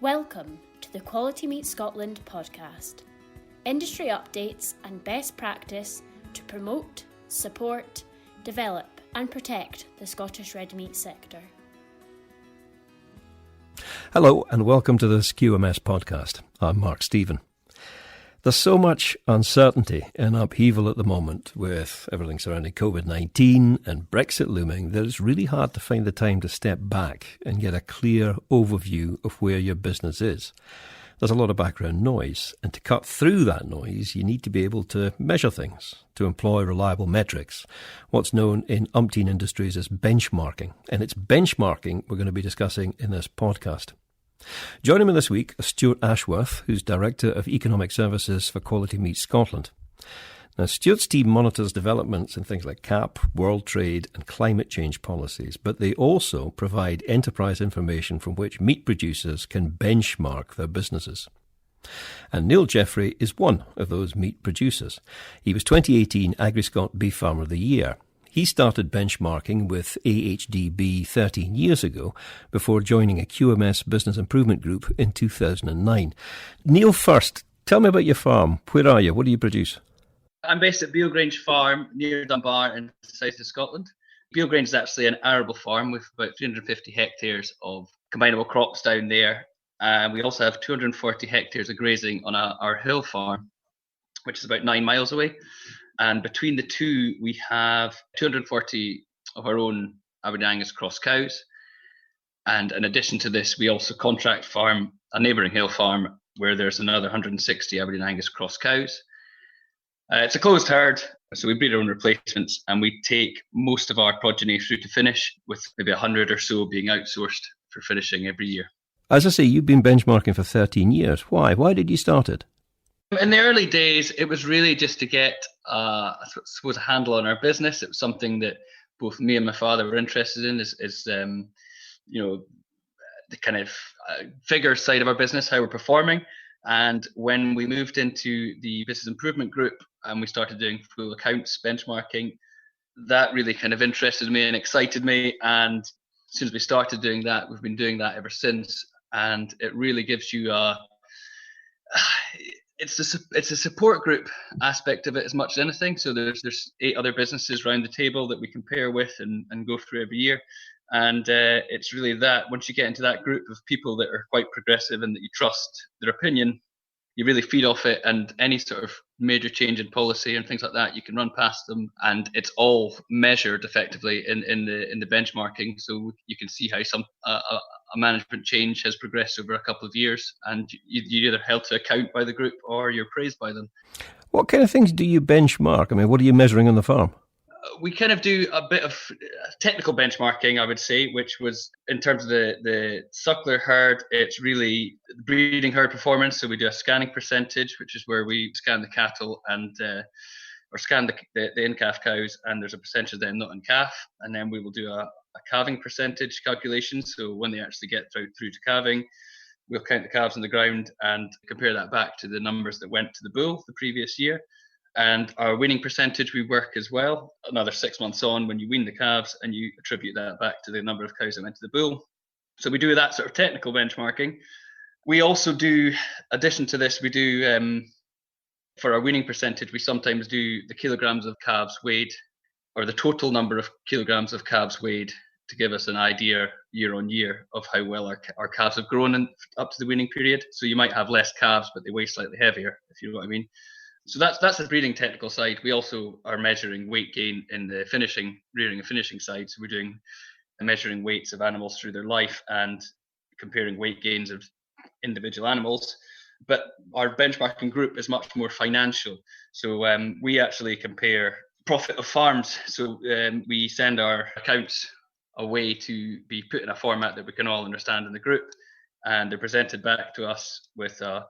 Welcome to the Quality Meat Scotland podcast. Industry updates and best practice to promote, support, develop and protect the Scottish red meat sector. Hello and welcome to this QMS podcast. I'm Mark Stephen. There's so much uncertainty and upheaval at the moment with everything surrounding COVID-19 and Brexit looming that it's really hard to find the time to step back and get a clear overview of where your business is. There's a lot of background noise, and to cut through that noise, you need to be able to measure things, to employ reliable metrics, what's known in umpteen industries as benchmarking. And it's benchmarking we're going to be discussing in this podcast. Joining me this week is Stuart Ashworth, who's Director of Economic Services for Quality Meat Scotland. Now, Stuart's team monitors developments in things like CAP, world trade and climate change policies, but they also provide enterprise information from which meat producers can benchmark their businesses. And Niall Jeffrey is one of those meat producers. He was 2018 Agriscot Beef Farmer of the Year. He started benchmarking with AHDB 13 years ago before joining a QMS business improvement group in 2009. Niall, first, tell me about your farm. Where are you? What do you produce? I'm based at Bielgrange Farm near Dunbar in the south of Scotland. Bielgrange is actually an arable farm with about 350 hectares of combinable crops down there. We also have 240 hectares of grazing on our hill farm, which is about 9 miles away. And between the two, we have 240 of our own Aberdeen Angus cross cows. And in addition to this, we also contract farm a neighbouring hill farm where there's another 160 Aberdeen Angus cross cows. It's a closed herd, so we breed our own replacements, and we take most of our progeny through to finish, with maybe 100 or so being outsourced for finishing every year. As I say, you've been benchmarking for 13 years. Why? Why did you start it? In the early days, it was really just to get, I suppose, a handle on our business. It was something that both me and my father were interested in, is the kind of figure side of our business, how we're performing. And when we moved into the business improvement group and we started doing full accounts benchmarking, that really kind of interested me and excited me. And as soon as we started doing that, we've been doing that ever since. And it really gives you it's a support group aspect of it as much as anything. So there's 8 other businesses around the table that we compare with and go through every year. And it's really that once you get into that group of people that are quite progressive and that you trust their opinion, you really feed off it, and any sort of major change in policy and things like that, you can run past them, and it's all measured effectively in the benchmarking. So you can see how a management change has progressed over a couple of years, and you're either held to account by the group or you're praised by them. What kind of things do you benchmark? I mean, what are you measuring on the farm? We kind of do a bit of technical benchmarking, I would say, which was in terms of the suckler herd, it's really breeding herd performance. So we do a scanning percentage, which is where we scan the cattle or scan the in-calf cows, and there's a percentage of them not in calf. And then we will do a calving percentage calculation. So when they actually get through to calving, we'll count the calves on the ground and compare that back to the numbers that went to the bull the previous year. And our weaning percentage we work as well, another 6 months on when you wean the calves, and you attribute that back to the number of cows that went to the bull. So we do that sort of technical benchmarking. We also do, addition to this, we do, for our weaning percentage, we sometimes do the kilograms of calves weighed, or the total number of kilograms of calves weighed, to give us an idea year on year of how well our calves have grown up to the weaning period. So you might have less calves, but they weigh slightly heavier, if you know what I mean. So that's the breeding technical side. We also are measuring weight gain in the rearing and finishing side. So we're doing measuring weights of animals through their life and comparing weight gains of individual animals. But our benchmarking group is much more financial. So we actually compare profit of farms. So we send our accounts away to be put in a format that we can all understand in the group, and they're presented back to us with a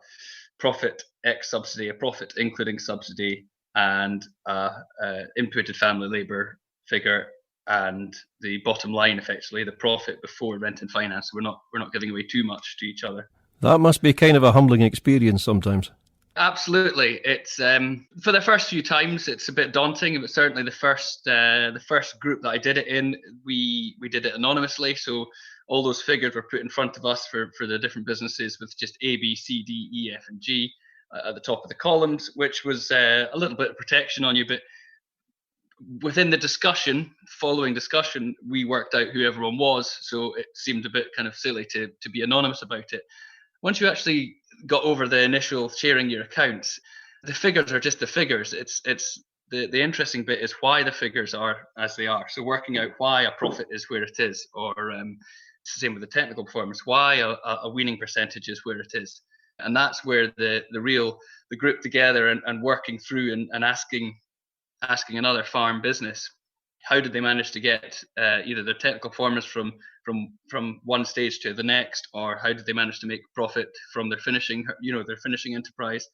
profit X subsidy, a profit including subsidy, and inputted family labour figure, and the bottom line, effectively the profit before rent and finance. So we're not giving away too much to each other. That must be kind of a humbling experience sometimes. Absolutely. It's for the first few times, it's a bit daunting. But certainly the first group that I did it in, we did it anonymously. So all those figures were put in front of us for the different businesses with just A, B, C, D, E, F, and G at the top of the columns, which was a little bit of protection on you. But within the following discussion, we worked out who everyone was. So it seemed a bit kind of silly to be anonymous about it. Once you actually got over the initial sharing your accounts, the figures are just the figures. It's the interesting bit is why the figures are as they are. So working out why a profit is where it is, or it's the same with the technical performance, why a weaning percentage is where it is. And that's where the group together and working through and asking another farm business, how did they manage to get either their technical performance from one stage to the next, or how did they manage to make profit from their finishing enterprise?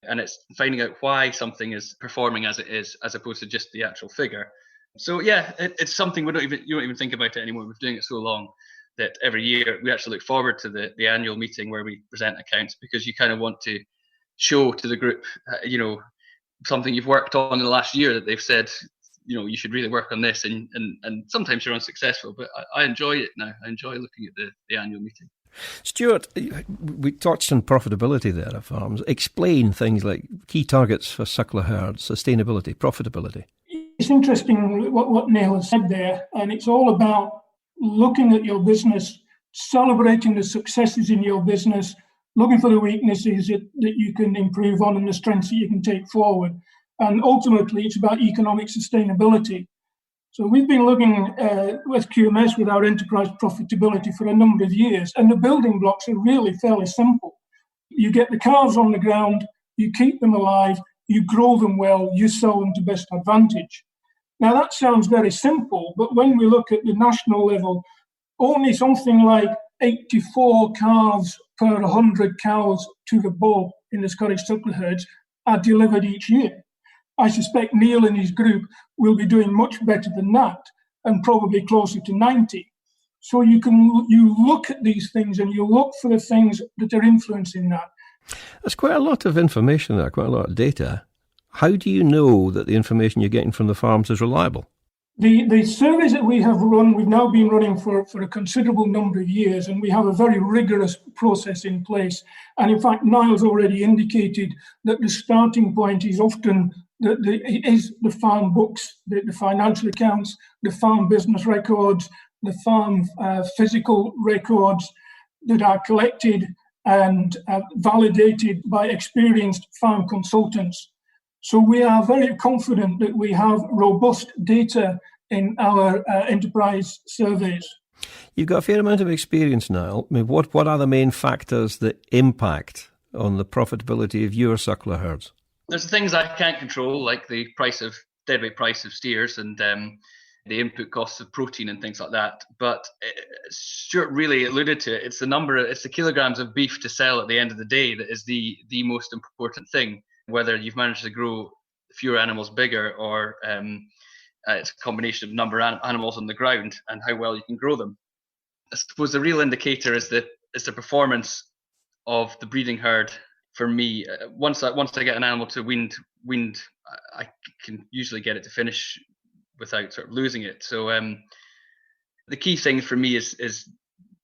And it's finding out why something is performing as it is, as opposed to just the actual figure. So yeah, it's something you don't even think about it anymore. We're doing it so long that every year we actually look forward to the annual meeting where we present accounts, because you kind of want to show to the group, something you've worked on in the last year that they've said, you should really work on this, and sometimes you're unsuccessful, but I enjoy it now. I enjoy looking at the annual meeting. Stuart, we touched on profitability there at farms. Explain things like key targets for suckler herds, sustainability, profitability. It's interesting what Niall has said there, and it's all about looking at your business, celebrating the successes in your business, looking for the weaknesses that you can improve on and the strengths that you can take forward. And ultimately, it's about economic sustainability. So we've been looking with QMS with our enterprise profitability for a number of years, and the building blocks are really fairly simple. You get the calves on the ground, you keep them alive, you grow them well, you sell them to best advantage. Now that sounds very simple, but when we look at the national level, only something like 84 calves per 100 cows to the bull in the Scottish suckler herds are delivered each year. I suspect Niall and his group will be doing much better than that, and probably closer to 90. So you look at these things and you look for the things that are influencing that. There's quite a lot of information there, quite a lot of data. How do you know that the information you're getting from the farms is reliable? The surveys that we have run, we've now been running for a considerable number of years, and we have a very rigorous process in place. And in fact, Niall's already indicated that the starting point is often the farm books, the financial accounts, the farm business records, the farm physical records that are collected and validated by experienced farm consultants. So we are very confident that we have robust data in our enterprise surveys. You've got a fair amount of experience, Niall. I mean, what are the main factors that impact on the profitability of your suckler herds? There's things I can't control, like the deadweight price of steers and the input costs of protein and things like that. But Stuart really alluded to it. It's the kilograms of beef to sell at the end of the day that is the most important thing. Whether you've managed to grow fewer animals bigger, or it's a combination of number of animals on the ground and how well you can grow them. I suppose the real indicator is the performance of the breeding herd. For me, once I get an animal to weaned, I can usually get it to finish without sort of losing it. So the key thing for me is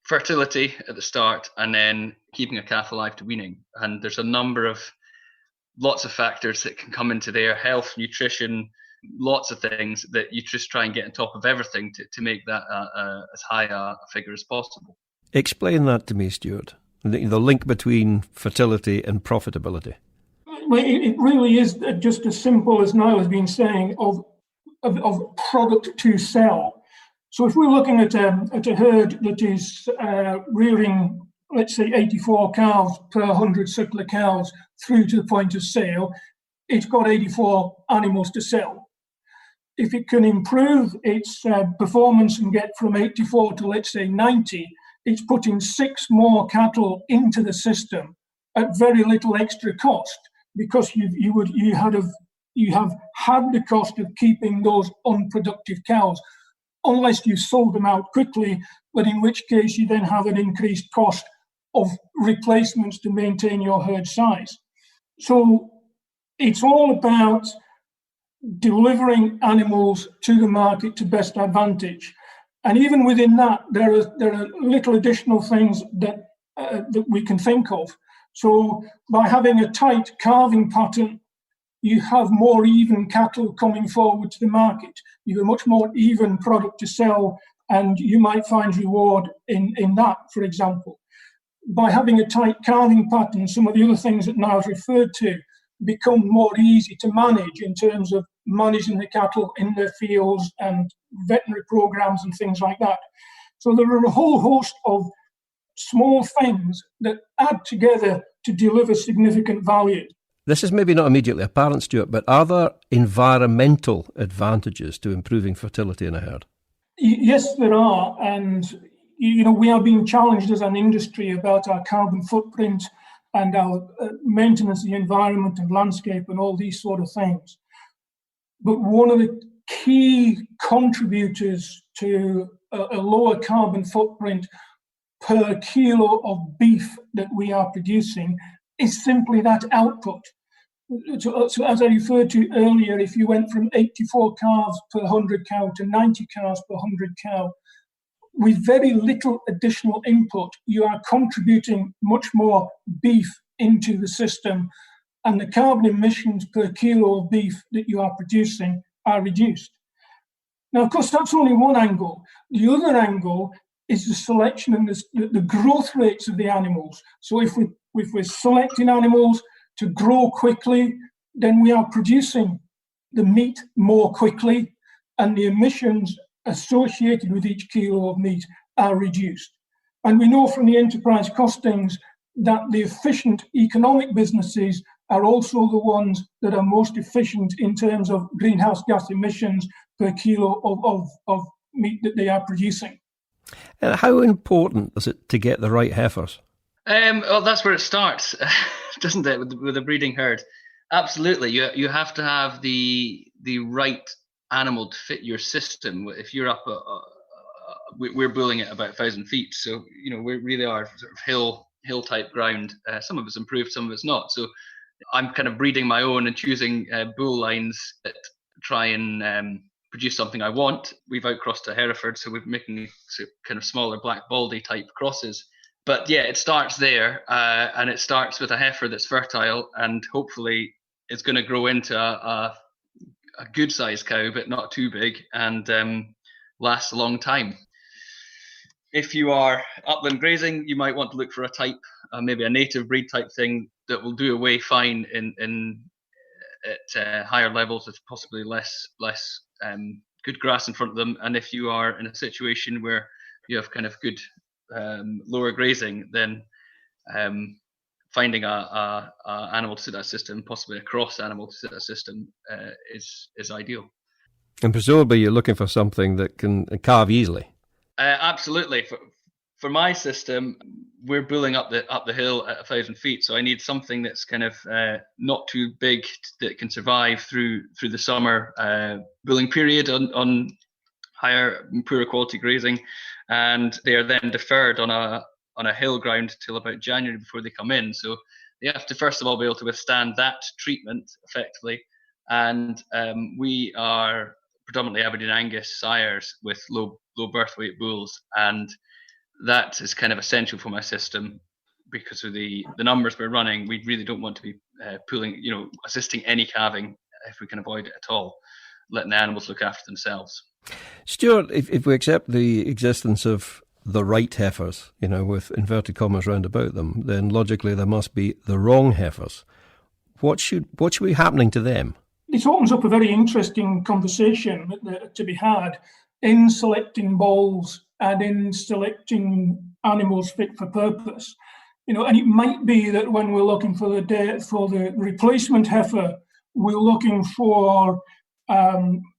fertility at the start, and then keeping a calf alive to weaning. And there's lots of factors that can come into there: health, nutrition, lots of things that you just try and get on top of everything to make that as high a figure as possible. Explain that to me, Stuart. The link between fertility and profitability. Well, it really is just as simple as Niall has been saying, of product to sell. So if we're looking at a herd that is rearing, let's say, 84 calves per 100 suckler cows through to the point of sale, it's got 84 animals to sell. If it can improve its performance and get from 84 to, let's say, 90, it's putting 6 more cattle into the system at very little extra cost, because you have had the cost of keeping those unproductive cows, unless you sold them out quickly, but in which case you then have an increased cost of replacements to maintain your herd size. So it's all about delivering animals to the market to best advantage. And even within that, there are little additional things that we can think of. So by having a tight calving pattern, you have more even cattle coming forward to the market. You have a much more even product to sell, and you might find reward in that, for example. By having a tight calving pattern, some of the other things that Niall's referred to become more easy to manage in terms of managing the cattle in their fields and veterinary programs and things like that. So there are a whole host of small things that add together to deliver significant value. This is maybe not immediately apparent, Stuart, but are there environmental advantages to improving fertility in a herd? Yes, there are. And, we are being challenged as an industry about our carbon footprint and our maintenance of the environment and landscape and all these sort of things. But one of the key contributors to a lower carbon footprint per kilo of beef that we are producing is simply that output. So as I referred to earlier, if you went from 84 calves per 100 cow to 90 cows per 100 cow, with very little additional input, you are contributing much more beef into the system, and the carbon emissions per kilo of beef that you are producing are reduced. Now, of course, that's only one angle. The other angle is the selection and the growth rates of the animals. So if we're selecting animals to grow quickly, then we are producing the meat more quickly, and the emissions associated with each kilo of meat are reduced. And we know from the enterprise costings that the efficient economic businesses are also the ones that are most efficient in terms of greenhouse gas emissions per kilo of meat that they are producing. How important is it to get the right heifers? Well, that's where it starts, doesn't it, with the breeding herd? Absolutely. You have to have the right animal to fit your system. If you're up, we're bulling at about 1,000 feet, so we really are sort of hill type ground. Some of it's improved, some of it's not. So I'm kind of breeding my own and choosing bull lines that try and produce something I want. We've outcrossed a Hereford, so we're making kind of smaller black baldy type crosses. But yeah, it starts there, and it starts with a heifer that's fertile, and hopefully it's going to grow into a good sized cow, but not too big, and last a long time. If you are upland grazing, you might want to look for a type, maybe a native breed type thing that will do away fine at higher levels with possibly less good grass in front of them. And if you are in a situation where you have kind of good lower grazing, then finding a animal to suit that system, possibly a cross animal to suit that system, is ideal. And presumably you're looking for something that can calve easily. Absolutely. For my system, we're bulling up the hill at 1,000 feet, so I need something that's kind of not too big that can survive through the summer bulling period on higher, poorer quality grazing, and they are then deferred on a hill ground till about January before they come in. So they have to first of all be able to withstand that treatment effectively, and we are predominantly Aberdeen Angus sires with low birth weight bulls, and that is kind of essential for my system because of the numbers we're running. We really don't want to be assisting any calving if we can avoid it at all, letting the animals look after themselves. Stuart, if we accept the existence of the right heifers, with inverted commas round about them, then logically there must be the wrong heifers. What should be happening to them? This opens up a very interesting conversation to be had in selecting bulls and in selecting animals fit for purpose. And it might be that when we're looking for the replacement heifer, we're looking for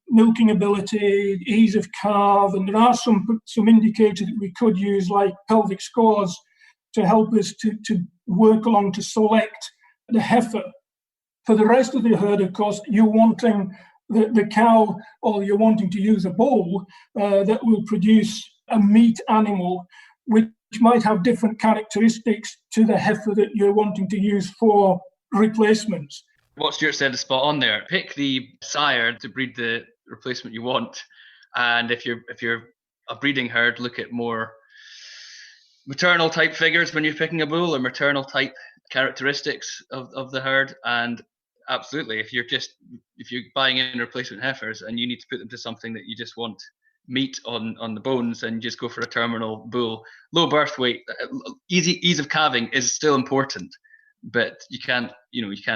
milking ability, ease of calve, and there are some indicators that we could use, like pelvic scores, to help us to work along to select the heifer. For the rest of the herd, of course, you're wanting the cow, or you're wanting to use a bull that will produce a meat animal, which might have different characteristics to the heifer that you're wanting to use for replacements. What Stuart said is spot on there. Pick the sire to breed the replacement you want, and if you're a breeding herd, look at more maternal type figures when you're picking a bull, or maternal type characteristics of the herd. And absolutely, if you're buying in replacement heifers and you need to put them to something that you just want meat on the bones, and just go for a terminal bull, low birth weight, ease of calving is still important, but you can't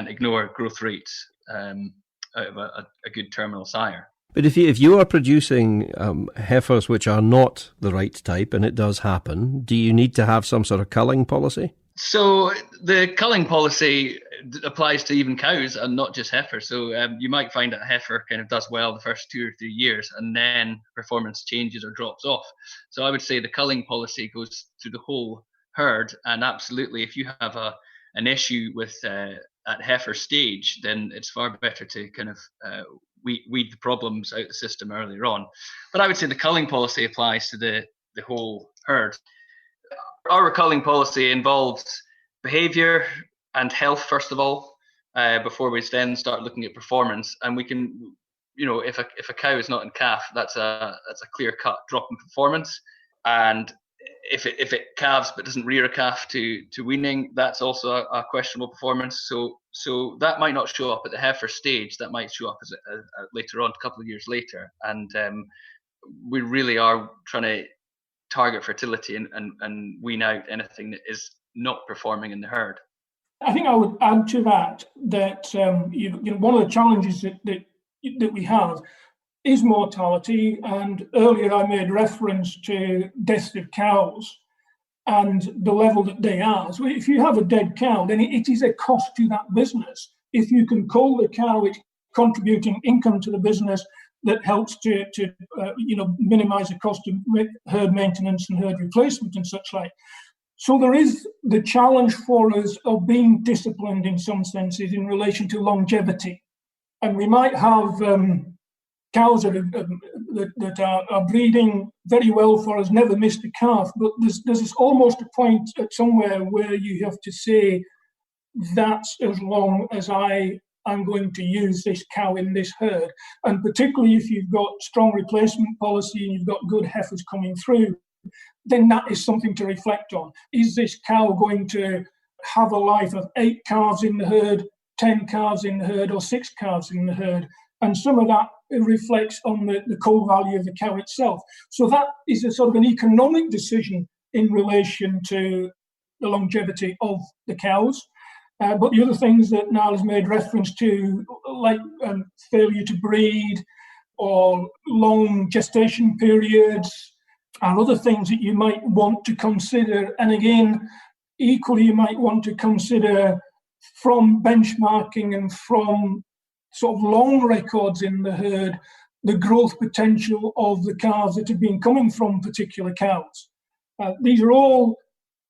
ignore growth rates out of a good terminal sire. But if you are producing heifers which are not the right type, and it does happen, do you need to have some sort of culling policy? So the culling policy applies to even cows and not just heifers. So you might find that a heifer kind of does well the first 2 or 3 years, and then performance changes or drops off. So I would say the culling policy goes through the whole herd. And absolutely, if you have an issue with at heifer stage, then it's far better to kind of weed the problems out the system earlier on. But I would say the culling policy applies to the whole herd. Our culling policy involves behaviour and health, first of all, before we then start looking at performance. And we can, if a cow is not in calf, that's a clear-cut drop in performance. And if it calves but doesn't rear a calf to weaning, that's also a questionable performance. So that might not show up at the heifer stage. That might show up as later on, a couple of years later. And we really are trying to target fertility and wean out anything that is not performing in the herd. I think I would add to that one of the challenges that we have is mortality. And earlier I made reference to deaths of cows and the level that they are. So if you have a dead cow, then it is a cost to that business. If you can cull the cow, it's contributing income to the business that helps to minimise the cost of herd maintenance and herd replacement and such like. So there is the challenge for us of being disciplined in some senses in relation to longevity. And we might have cows that are breeding very well for us, never missed a calf, but there's almost a point at somewhere where you have to say, that's as long as I'm going to use this cow in this herd. And particularly if you've got strong replacement policy and you've got good heifers coming through, then that is something to reflect on. Is this cow going to have a life of 8 calves in the herd, 10 calves in the herd, or 6 calves in the herd? And some of that reflects on the cull value of the cow itself. So that is a sort of an economic decision in relation to the longevity of the cows. But the other things that Niall has made reference to, like failure to breed or long gestation periods, are other things that you might want to consider. And again, equally, you might want to consider from benchmarking and from sort of long records in the herd, the growth potential of the calves that have been coming from particular cows. These are all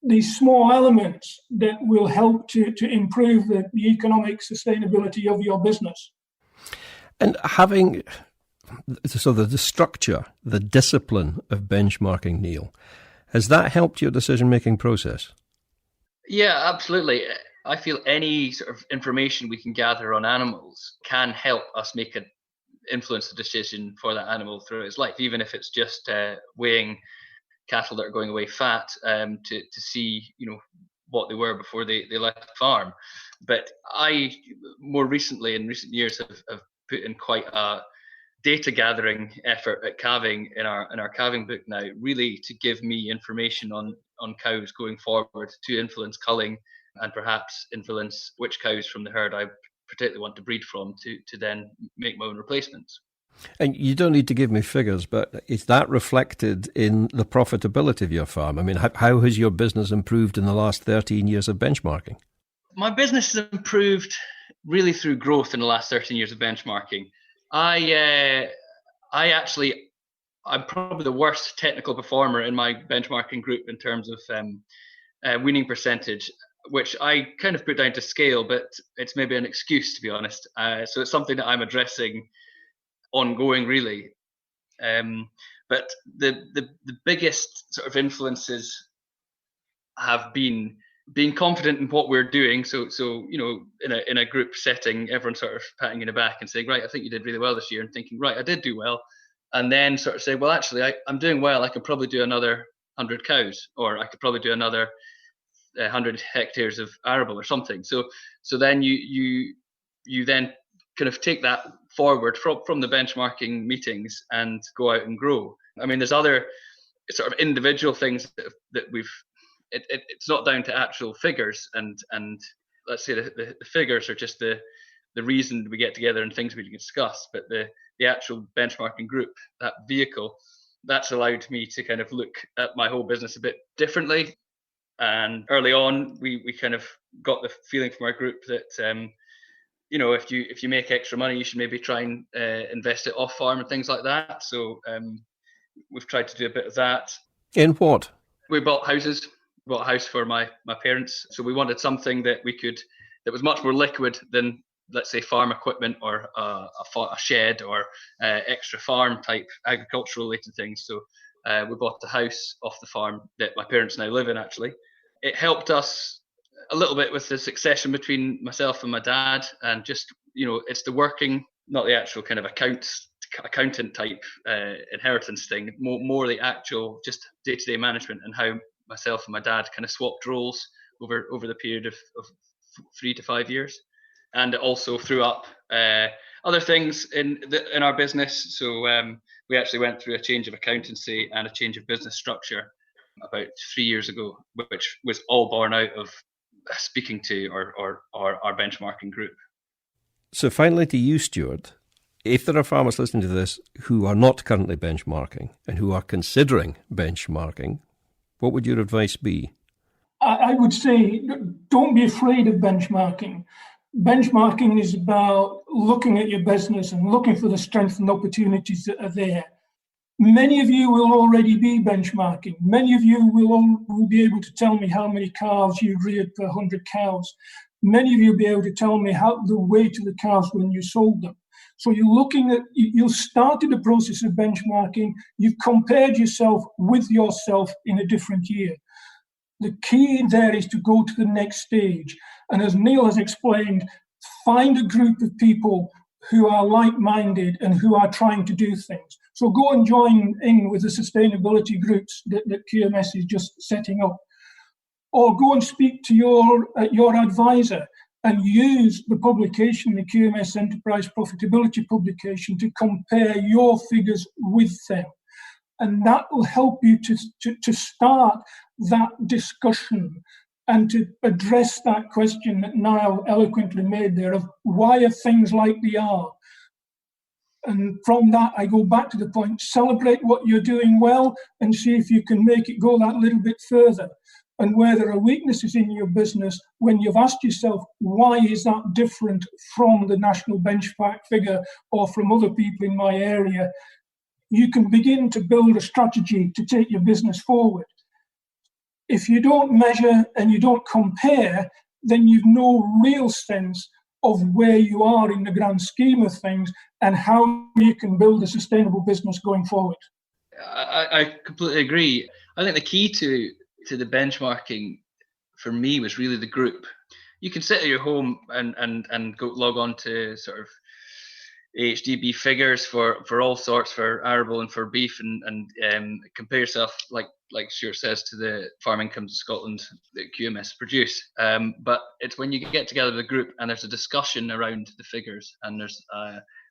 these small elements that will help to improve the economic sustainability of your business. And having, so the structure, the discipline of benchmarking, Neil, has that helped your decision-making process? Yeah, absolutely. I feel any sort of information we can gather on animals can help us influence the decision for that animal through its life, even if it's just weighing cattle that are going away fat to see what they were before they left the farm. But I more recently, in recent years, have put in quite a data gathering effort at calving in our calving book now, really to give me information on cows going forward to influence culling and perhaps influence which cows from the herd I particularly want to breed from to then make my own replacements. And you don't need to give me figures, but is that reflected in the profitability of your farm? I mean, how has your business improved in the last 13 years of benchmarking? My business has improved really through growth in the last 13 years of benchmarking. I'm probably the worst technical performer in my benchmarking group in terms of weaning percentage, which I kind of put down to scale, but it's maybe an excuse, to be honest. So it's something that I'm addressing ongoing, really. But the biggest sort of influences have been being confident in what we're doing. So in a group setting, everyone sort of patting you in the back and saying, right, I think you did really well this year, and thinking, right, I did do well. And then sort of say, well, actually, I'm doing well. I could probably do another 100 cows, or I could probably do another 100 hectares of arable or something. So then you then kind of take that forward from the benchmarking meetings and go out and grow. I mean, there's other sort of individual things that we've. It's not down to actual figures, and let's say the figures are just the reason we get together and things we can discuss. But the actual benchmarking group, that vehicle, that's allowed me to kind of look at my whole business a bit differently. And early on, we kind of got the feeling from our group that if you make extra money, you should maybe try and invest it off farm and things like that. So we've tried to do a bit of that. In what? We bought houses. We bought a house for my parents. So we wanted something that was much more liquid than, let's say, farm equipment or a shed or extra farm type agricultural related things. So we bought the house off the farm that my parents now live in, actually. It helped us a little bit with the succession between myself and my dad, and just, it's the working, not the actual kind of accountant type inheritance thing, more the actual just day-to-day management, and how myself and my dad kind of swapped roles over the period of 3 to 5 years. And it also threw up other things in our business. So we actually went through a change of accountancy and a change of business structure about 3 years ago, which was all born out of speaking to our benchmarking group. So finally to you, Stuart, if there are farmers listening to this who are not currently benchmarking and who are considering benchmarking, what would your advice be? I would say don't be afraid of benchmarking. Benchmarking is about looking at your business and looking for the strengths and opportunities that are there. Many of you will already be benchmarking. Many of you will be able to tell me how many calves you reared per 100 cows. Many of you will be able to tell me the weight of the calves when you sold them. So you've started the process of benchmarking. You've compared yourself with yourself in a different year. The key there is to go to the next stage. And as Niall has explained, find a group of people who are like-minded and who are trying to do things. So go and join in with the sustainability groups that QMS is just setting up. Or go and speak to your advisor and use the publication, the QMS Enterprise Profitability publication, to compare your figures with them. And that will help you to start that discussion and to address that question that Niall eloquently made there of why are things like they are. And from that, I go back to the point, celebrate what you're doing well and see if you can make it go that little bit further. And where there are weaknesses in your business, when you've asked yourself, why is that different from the national benchmark figure or from other people in my area, you can begin to build a strategy to take your business forward. If you don't measure and you don't compare, then you've no real sense of where you are in the grand scheme of things and how you can build a sustainable business going forward. I completely agree. I think the key to the benchmarking for me was really the group. You can sit at your home and go log on to sort of HDB figures for all sorts, for arable and for beef, and compare yourself, like Stuart says, to the farm incomes of Scotland that QMS produce. But it's when you get together with a group and there's a discussion around the figures and there's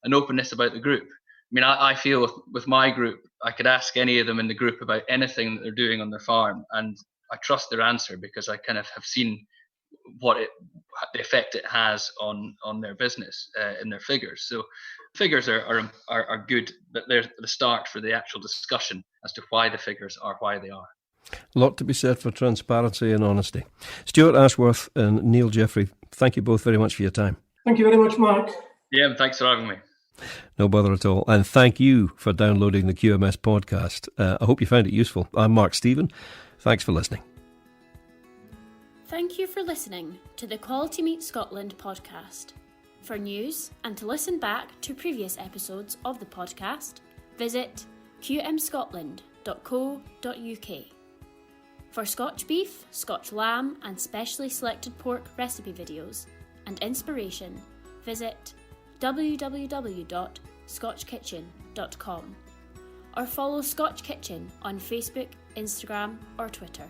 an openness about the group. I mean, I feel with my group, I could ask any of them in the group about anything that they're doing on their farm, and I trust their answer because I kind of have seen the effect it has on their business in their figures. So figures are good, but they're the start for the actual discussion as to why the figures are why they are. A lot to be said for transparency and honesty. Stuart Ashworth and Niall Jeffrey, thank you both very much for your time. Thank you very much, Mark. Yeah, and thanks for having me. No bother at all. And thank you for downloading the QMS podcast. I hope you found it useful. I'm Mark Stephen. Thanks for listening. Thank you for listening to the Quality Meat Scotland podcast. For news and to listen back to previous episodes of the podcast, visit qmscotland.co.uk. For Scotch beef, Scotch lamb and specially selected pork recipe videos and inspiration, visit www.scotchkitchen.com or follow Scotch Kitchen on Facebook, Instagram or Twitter.